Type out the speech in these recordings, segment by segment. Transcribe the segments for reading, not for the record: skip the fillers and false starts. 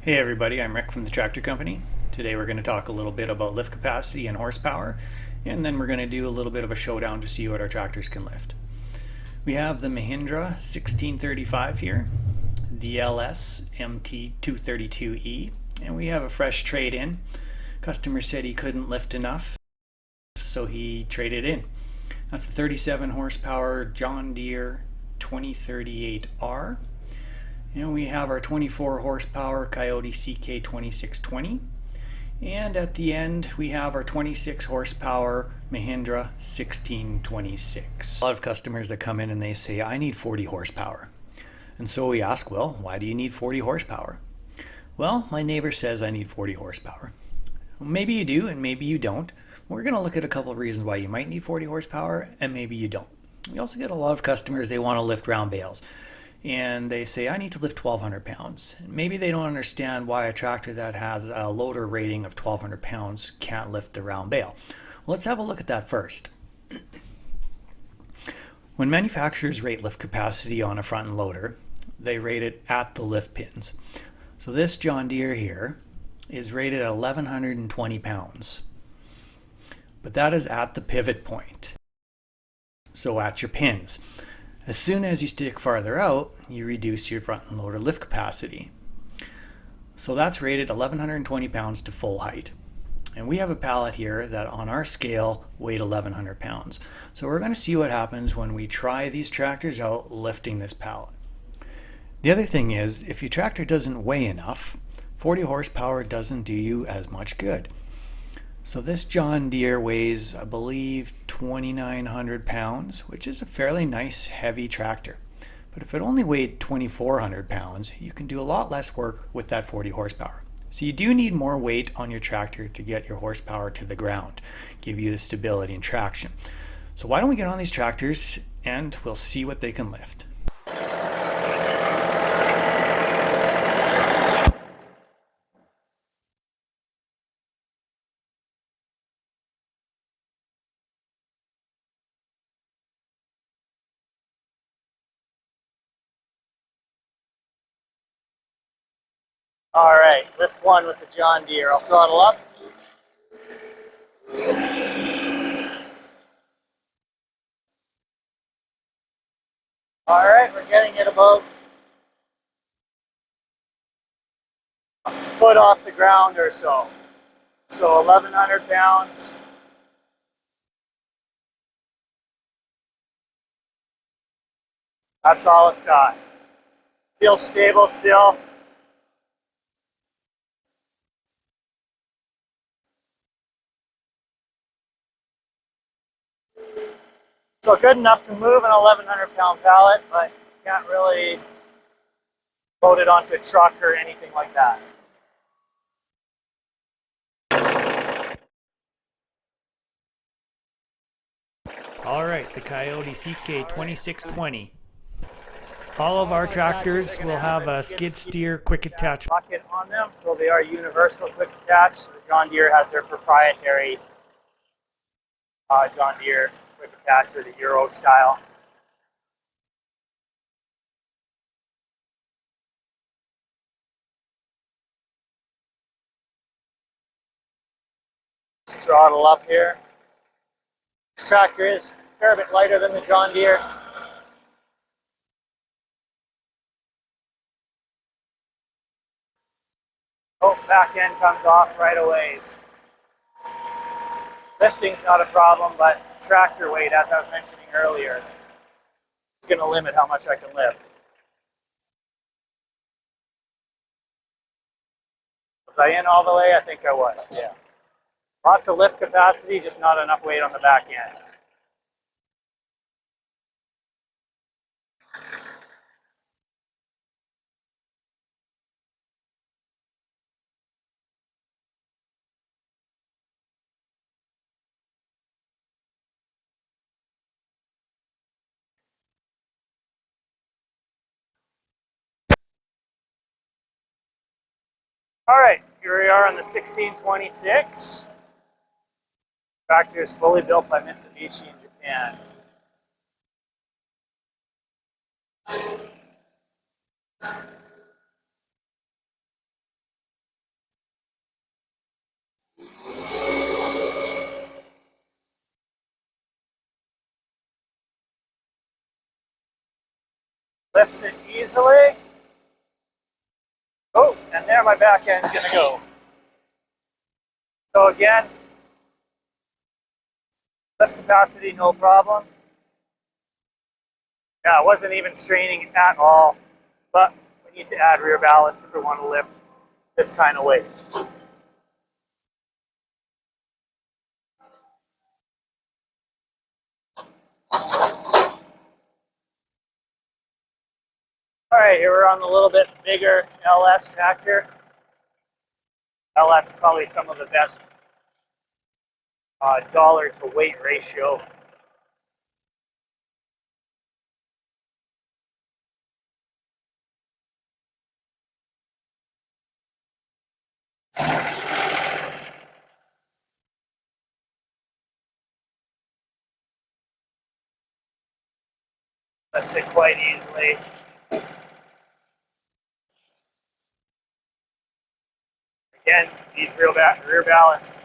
Hey everybody, I'm Rick from the Tractor Company. Today we're going to talk a little bit about lift capacity and horsepower, and then we're going to do a little bit of a showdown to see what our tractors can lift. We have the Mahindra 1635 here, the LS MT232E, and we have a fresh trade-in. Customer said he couldn't lift enough, so he traded in. That's the 37 horsepower John Deere 2038R. And we have our 24 horsepower Kioti CK2620. And at the end, we have our 26 horsepower Mahindra 1626. A lot of customers that come in and they say, I need 40 horsepower. And so we ask, well, why do you need 40 horsepower? Well, my neighbor says I need 40 horsepower. Maybe you do and maybe you don't. We're going to look at a couple of reasons why you might need 40 horsepower and maybe you don't. We also get a lot of customers, they want to lift round bales. And they say, I need to lift 1,200 pounds. Maybe they don't understand why a tractor that has a loader rating of 1,200 pounds can't lift the round bale. Well, let's have a look at that first. When manufacturers rate lift capacity on a front end loader, they rate it at the lift pins. So this John Deere here is rated at 1,120 pounds. But that is at the pivot point. So at your pins. As soon as you stick farther out, you reduce your front end loader lift capacity. So that's rated 1,120 pounds to full height. And we have a pallet here that on our scale weighed 1,100 pounds. So we're going to see what happens when we try these tractors out lifting this pallet. The other thing is, if your tractor doesn't weigh enough, 40 horsepower doesn't do you as much good. So this John Deere weighs, I believe, 2,900 pounds, which is a fairly nice heavy tractor. But if it only weighed 2,400 pounds, you can do a lot less work with that 40 horsepower. So you do need more weight on your tractor to get your horsepower to the ground, give you the stability and traction. So why don't we get on these tractors and we'll see what they can lift. All right, lift one with the John Deere. I'll throttle up. All right, we're getting it about a foot off the ground or so. So 1,100 pounds. That's all it's got. Feels stable still. So good enough to move an 1,100 pound pallet, but can't really load it onto a truck or anything like that. All right, the Kioti CK2620. All of our tractors will have a skid steer quick attach Bucket on them, so they are universal quick attach. The John Deere has their proprietary John Deere quick attach, or the Euro style. Let's throttle up here. This tractor is a fair bit lighter than the John Deere. Oh, back end comes off right away. Lifting's not a problem, but tractor weight, as I was mentioning earlier, it's going to limit how much I can lift. Was I in all the way? I think I was, yeah. Lots of lift capacity, just not enough weight on the back end. All right, here we are on the 1626. Tractor is fully built by Mitsubishi in Japan. Lifts it easily. Oh, and there my back end's gonna go. So again, lift capacity, no problem. Yeah, it wasn't even straining at all, but we need to add rear ballast if we want to lift this kind of weight. All right, here we're on the little bit bigger LS tractor. LS probably some of the best dollar to weight ratio. Lifts it quite easily. Again, needs rear ballast.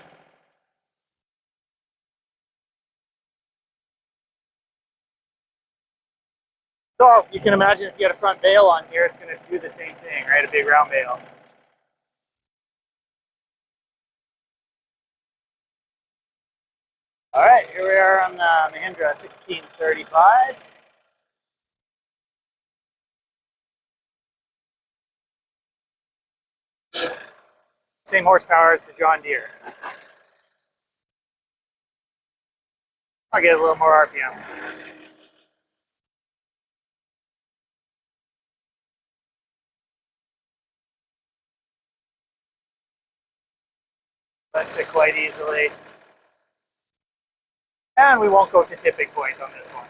So you can imagine if you had a front bale on here, it's going to do the same thing, right? A big round bale. All right, here we are on the Mahindra 1635. Same horsepower as the John Deere. I'll get a little more RPM. Lifts it quite easily. And we won't go to tipping point on this one.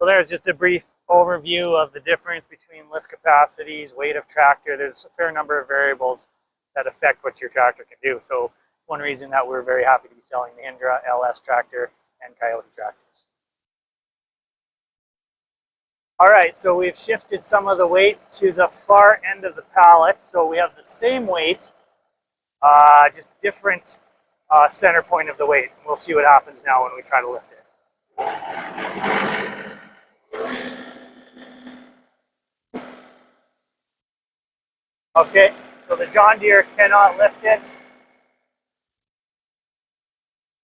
So there's just a brief overview of the difference between lift capacities, weight of tractor. There's a fair number of variables that affect what your tractor can do. So one reason that we're very happy to be selling Mahindra, LS tractor, and Kioti tractors. All right, so we've shifted some of the weight to the far end of the pallet. So we have the same weight, just different center point of the weight. We'll see what happens now when we try to lift it. Okay, so the John Deere cannot lift it.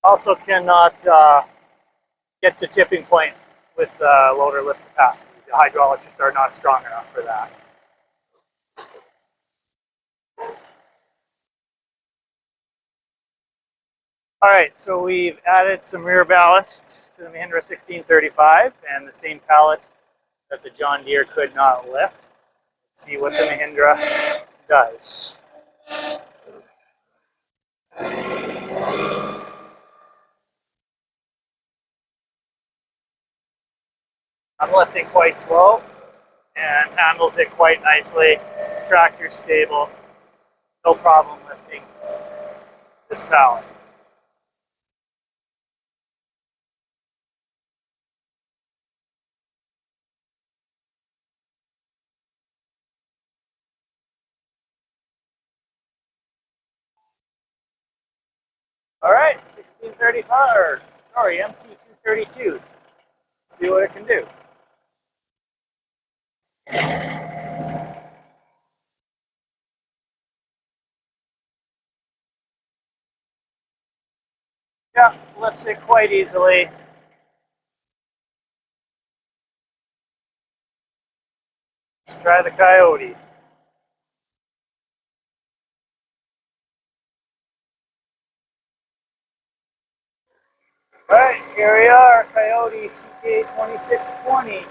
Also cannot get to tipping point with loader lift capacity. The hydraulics just are not strong enough for that. All right, so we've added some rear ballast to the Mahindra 1635 and the same pallet that the John Deere could not lift. Let's see what the Mahindra does. I'm lifting quite slow and handles it quite nicely. Tractor's stable, no problem lifting this pallet. All right, 1635, or sorry, MT232. See what it can do. Yeah, lifts it quite easily. Let's try the Kioti. All right, here we are, Kioti CK2620.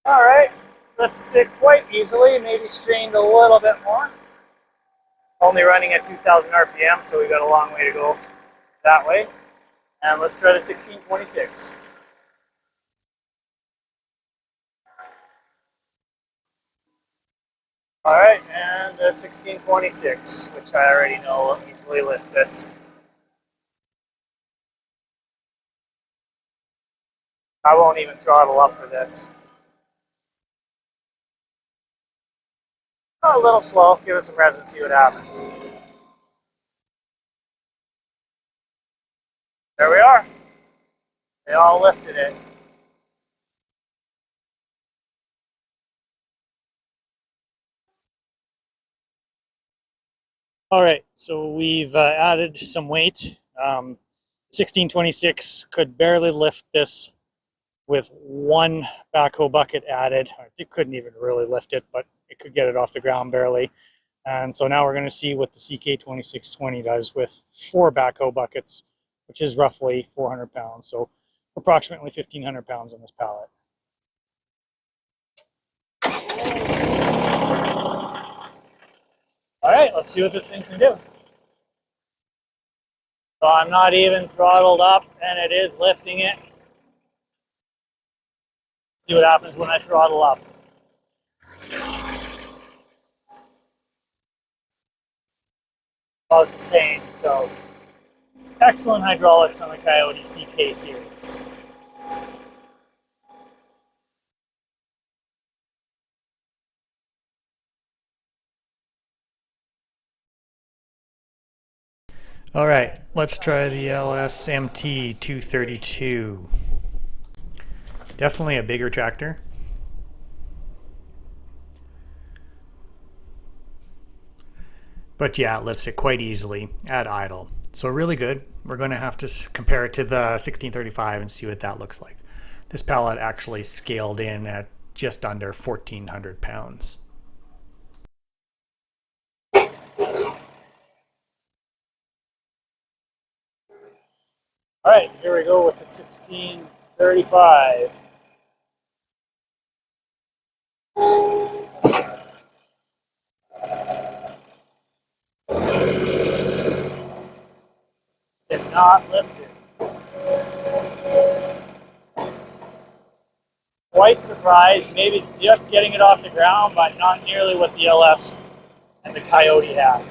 All right, let's sit quite easily, maybe strained a little bit more. Only running at 2,000 RPM, so we've got a long way to go that way. And let's try the 1626. All right, and the 1626, which I already know will easily lift this. I won't even throttle up for this. A little slow. Give it some revs and see what happens. There we are. They all lifted it. All right, so we've added some weight. 1626 could barely lift this with one backhoe bucket added. It couldn't even really lift it, but it could get it off the ground barely. And so now we're going to see what the CK2620 does with 4 backhoe buckets, which is roughly 400 pounds. So approximately 1,500 pounds on this pallet. All right, let's see what this thing can do. So I'm not even throttled up, and it is lifting it. See what happens when I throttle up. About the same. So excellent hydraulics on the Kioti CK series. All right, let's try the LS MT232. Definitely a bigger tractor. But yeah, it lifts it quite easily at idle. So really good. We're going to have to compare it to the 1635 and see what that looks like. This pallet actually scaled in at just under 1,400 pounds. All right, here we go with the 1635. Did not lift it. Quite surprised, maybe just getting it off the ground, but not nearly what the LS and the Kioti have.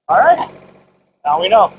All right, now we know.